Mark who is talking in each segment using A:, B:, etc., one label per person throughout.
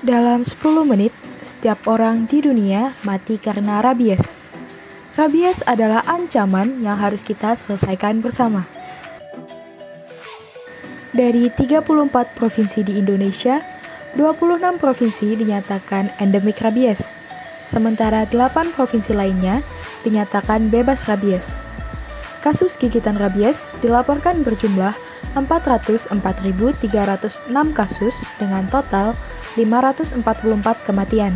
A: Dalam 10 menit, setiap orang di dunia mati karena rabies. Rabies adalah ancaman yang harus kita selesaikan bersama. Dari 34 provinsi di Indonesia, 26 provinsi dinyatakan endemik rabies, sementara 8 provinsi lainnya dinyatakan bebas rabies. Kasus gigitan rabies dilaporkan berjumlah 404.306 kasus dengan total 544 kematian.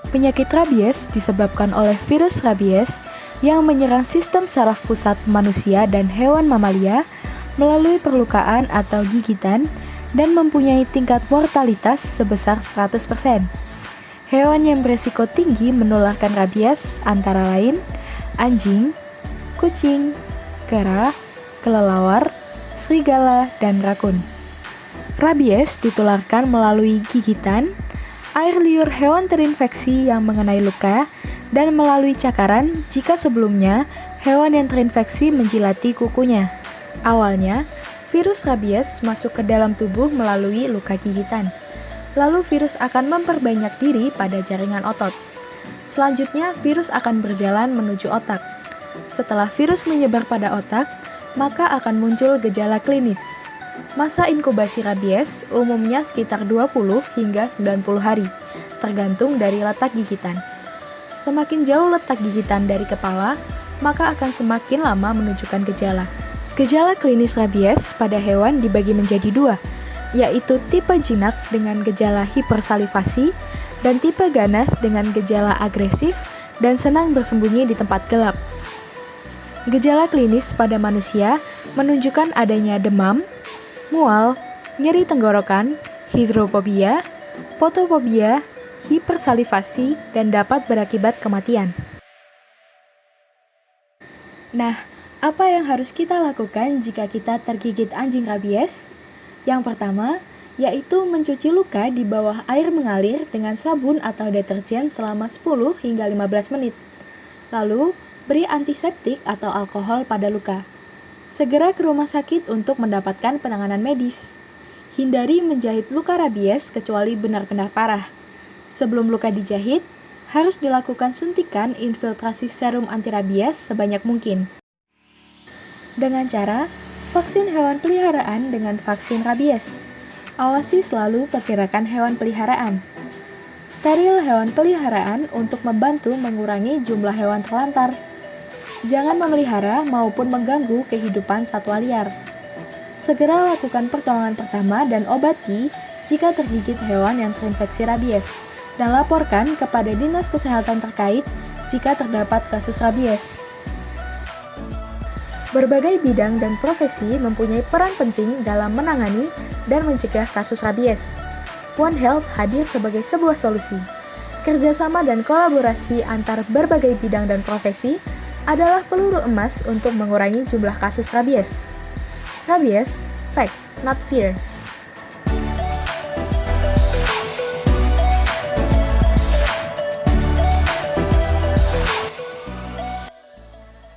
A: Penyakit rabies disebabkan oleh virus rabies yang menyerang sistem saraf pusat manusia dan hewan mamalia melalui perlukaan atau gigitan dan mempunyai tingkat mortalitas sebesar 100%. Hewan yang beresiko tinggi menularkan rabies antara lain anjing, kucing, kera, kelelawar, serigala, dan rakun. Rabies ditularkan melalui gigitan, air liur hewan terinfeksi yang mengenai luka, dan melalui cakaran jika sebelumnya hewan yang terinfeksi menjilati kukunya. Awalnya, virus rabies masuk ke dalam tubuh melalui luka gigitan. Lalu virus akan memperbanyak diri pada jaringan otot. Selanjutnya, virus akan berjalan menuju otak. Setelah virus menyebar pada otak, maka akan muncul gejala klinis. Masa inkubasi rabies umumnya sekitar 20 hingga 90 hari, tergantung dari letak gigitan. Semakin jauh letak gigitan dari kepala, maka akan semakin lama menunjukkan gejala. Gejala klinis rabies pada hewan dibagi menjadi dua, yaitu tipe jinak dengan gejala hipersalivasi dan tipe ganas dengan gejala agresif dan senang bersembunyi di tempat gelap. Gejala klinis pada manusia menunjukkan adanya demam, mual, nyeri tenggorokan, hidrofobia, fotofobia, hipersalivasi, dan dapat berakibat kematian. Nah, apa yang harus kita lakukan jika kita tergigit anjing rabies? Yang pertama, yaitu mencuci luka di bawah air mengalir dengan sabun atau deterjen selama 10 hingga 15 menit. Lalu, beri antiseptik atau alkohol pada luka. Segera ke rumah sakit untuk mendapatkan penanganan medis. Hindari menjahit luka rabies kecuali benar-benar parah. Sebelum luka dijahit, harus dilakukan suntikan infiltrasi serum antirabies sebanyak mungkin. Dengan cara, vaksin hewan peliharaan dengan vaksin rabies. Awasi selalu pergerakan hewan peliharaan. Steril hewan peliharaan untuk membantu mengurangi jumlah hewan terlantar. Jangan memelihara maupun mengganggu kehidupan satwa liar. Segera lakukan pertolongan pertama dan obati jika tergigit hewan yang terinfeksi rabies, dan laporkan kepada dinas kesehatan terkait jika terdapat kasus rabies. Berbagai bidang dan profesi mempunyai peran penting dalam menangani dan mencegah kasus rabies. One Health hadir sebagai sebuah solusi. Kerjasama dan kolaborasi antar berbagai bidang dan profesi adalah peluru emas untuk mengurangi jumlah kasus rabies. Rabies, facts, not fear.